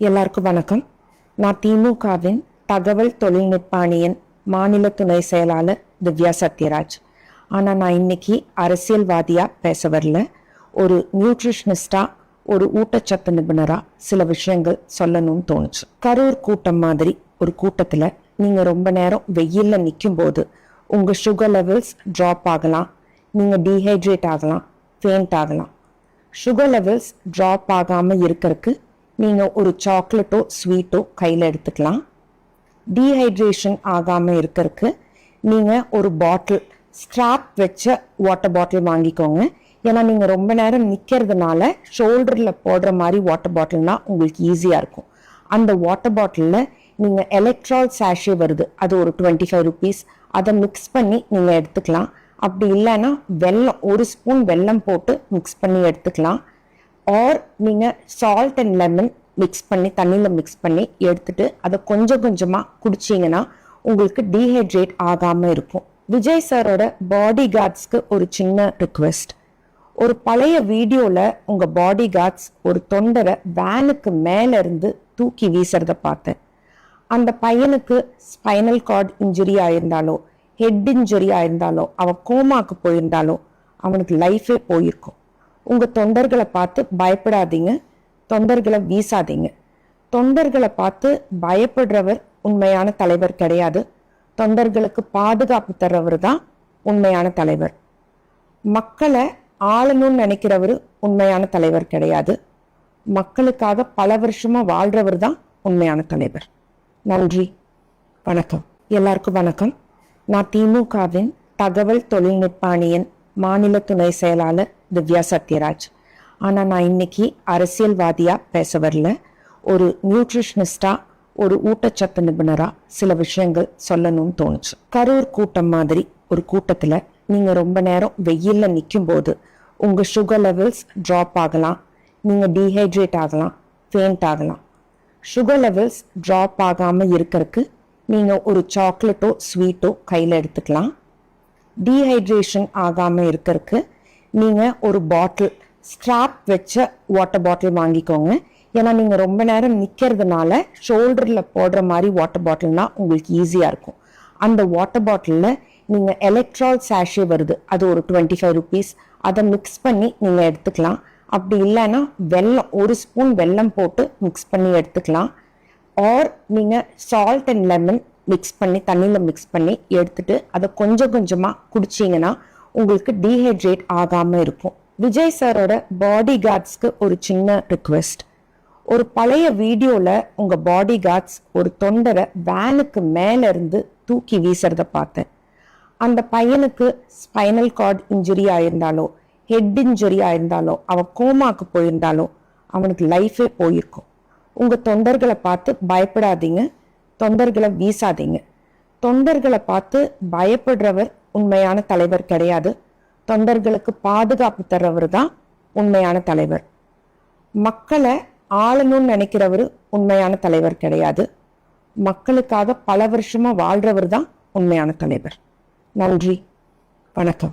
எல்லாருக்கும் வணக்கம். நான் திமுகவின் தகவல் தொழில்நுட்ப அணியின் மாநில துணை செயலாளர் திவ்யா சத்யராஜ். ஆனால் நான் இன்னைக்கு அரசியல்வாதியாக பேச வரல. ஒரு நியூட்ரிஷனிஸ்டா, ஒரு ஊட்டச்சத்து நிபுணரா சில விஷயங்கள் சொல்லணும்னு தோணுச்சு. கரூர் கூட்டம் மாதிரி ஒரு கூட்டத்தில் நீங்கள் ரொம்ப நேரம் வெயிலில் நிற்கும் போது உங்கள் சுகர் லெவல்ஸ் ட்ராப் ஆகலாம், நீங்கள் டீஹைட்ரேட் ஆகலாம், ஃபேண்ட் ஆகலாம். சுகர் லெவல்ஸ் ட்ராப் ஆகாமல் இருக்கிறதுக்கு நீங்கள் ஒரு சாக்லேட்டோ ஸ்வீட்டோ கையில் எடுத்துக்கலாம். டீஹைட்ரேஷன் ஆகாமல் இருக்கிறதுக்கு நீங்கள் ஒரு பாட்டில், ஸ்ட்ராப் வச்ச வாட்டர் பாட்டில் வாங்கிக்கோங்க. ஏன்னா நீங்கள் ரொம்ப நேரம் நிற்கிறதுனால ஷோல்டரில் போடுற மாதிரி வாட்டர் பாட்டில்னால் உங்களுக்கு ஈஸியாக இருக்கும். அந்த வாட்டர் பாட்டிலில் நீங்கள் எலக்ட்ரால் சாஷே வருது, அது ஒரு 25 rupees, அதை மிக்ஸ் பண்ணி நீங்கள் எடுத்துக்கலாம். அப்படி இல்லைன்னா வெல்லம், ஒரு ஸ்பூன் வெல்லம் போட்டு மிக்ஸ் பண்ணி எடுத்துக்கலாம். ஆர் நீங்கள் சால்ட் அண்ட் லெமன் மிக்ஸ் பண்ணி தண்ணியில் மிக்ஸ் பண்ணி எடுத்துட்டு அதை கொஞ்சம் கொஞ்சமாக குடிச்சிங்கன்னா உங்களுக்கு டீஹைட்ரேட் ஆகாமல் இருக்கும். விஜய் சாரோட பாடி கார்ட்ஸ்க்கு ஒரு சின்ன ரிக்வெஸ்ட். ஒரு பழைய வீடியோவில் உங்கள் பாடி கார்ட்ஸ் ஒரு தொண்டரை வேனுக்கு மேலே இருந்து தூக்கி வீசுறதை பார்த்தேன். அந்த பையனுக்கு ஸ்பைனல் கார்டு இன்ஜுரி ஆயிருந்தாலோ, ஹெட் இன்ஜுரி ஆயிருந்தாலோ, அவன் கோமாக்கு போயிருந்தாலோ அவனுக்கு லைஃபே போயிருக்கும். உங்கள் தொண்டர்களை பார்த்து பயப்படாதீங்க, தொண்டர்களை வீசாதீங்க. தொண்டர்களை பார்த்து பயப்படுறவர் உண்மையான தலைவர் கிடையாது. தொண்டர்களுக்கு பாதுகாப்பு தர்றவர் தான் உண்மையான தலைவர். மக்களை ஆளணும்னு நினைக்கிறவர் உண்மையான தலைவர் கிடையாது. மக்களுக்காக பல வருஷமா வாழ்றவர் தான் உண்மையான தலைவர். நன்றி, வணக்கம். எல்லாருக்கும் வணக்கம். நான் திமுகவின் தகவல் தொழில்நுட்ப அணியின் மாநில துணை செயலாளர் திவ்யா சத்யராஜ். ஆனால் நான் இன்னைக்கு அரசியல்வாதியாக பேச வரல. ஒரு நியூட்ரிஷனிஸ்டா, ஒரு ஊட்டச்சத்து நிபுணரா சில விஷயங்கள் சொல்லணும்னு தோணுச்சு. கரூர் கூட்டம் மாதிரி ஒரு கூட்டத்தில் நீங்கள் ரொம்ப நேரம் வெயிலில் நிற்கும் போது உங்கள் சுகர் லெவல்ஸ் ட்ராப் ஆகலாம், நீங்கள் டீஹைட்ரேட் ஆகலாம், ஃபேண்ட் ஆகலாம். சுகர் லெவல்ஸ் ட்ராப் ஆகாமல் இருக்கிறதுக்கு நீங்கள் ஒரு சாக்லேட்டோ ஸ்வீட்டோ கையில் எடுத்துக்கலாம். டீஹைட்ரேஷன் ஆகாமல் இருக்கிறதுக்கு நீங்கள் ஒரு பாட்டில், ஸ்ட்ராப் வச்ச வாட்டர் பாட்டில் வாங்கிக்கோங்க. ஏன்னா நீங்கள் ரொம்ப நேரம் நிற்கிறதுனால ஷோல்டரில் போடுற மாதிரி வாட்டர் பாட்டில்னால் உங்களுக்கு ஈஸியாக இருக்கும். அந்த வாட்டர் பாட்டிலில் நீங்கள் எலக்ட்ரால் சாஷே வருது, அது ஒரு 25 rupees, அதை மிக்ஸ் பண்ணி நீங்கள் எடுத்துக்கலாம். அப்படி இல்லைன்னா வெல்லம், ஒரு ஸ்பூன் வெல்லம் போட்டு மிக்ஸ் பண்ணி எடுத்துக்கலாம். ஆர் நீங்கள் சால்ட் அண்ட் லெமன் மிக்ஸ் பண்ணி தண்ணியில் மிக்ஸ் பண்ணி எடுத்துட்டு அதை கொஞ்சம் கொஞ்சமாக குடிச்சிங்கன்னா உங்களுக்கு டீஹைட்ரேட் ஆகாமல் இருக்கும். விஜய் சாரோட பாடி கார்ட்ஸ்க்கு ஒரு சின்ன ரிக்வெஸ்ட். ஒரு பழைய வீடியோவில் உங்கள் பாடி கார்ட்ஸ் ஒரு தொண்டரை வேனுக்கு மேலே இருந்து தூக்கி வீசுறதை பார்த்தேன். அந்த பையனுக்கு ஸ்பைனல் கார்டு இன்ஜுரி ஆயிருந்தாலோ, ஹெட் இன்ஜுரி ஆயிருந்தாலோ, அவன் கோமாக்கு போயிருந்தாலோ அவனுக்கு லைஃபே போயிருக்கும். உங்கள் தொண்டர்களை பார்த்து பயப்படாதீங்க, தொண்டர்களை வீசாதீங்க. தொண்டர்களை பார்த்து பயப்படுறவர் உண்மையான தலைவர் கிடையாது. தொண்டர்களுக்கு பாதுகாப்பு தர்றவர் தான் உண்மையான தலைவர். மக்களை ஆளணும்னு நினைக்கிறவர் உண்மையான தலைவர் கிடையாது. மக்களுக்காக பல வருஷமா வாழ்றவர் தான் உண்மையான தலைவர். நன்றி, வணக்கம்.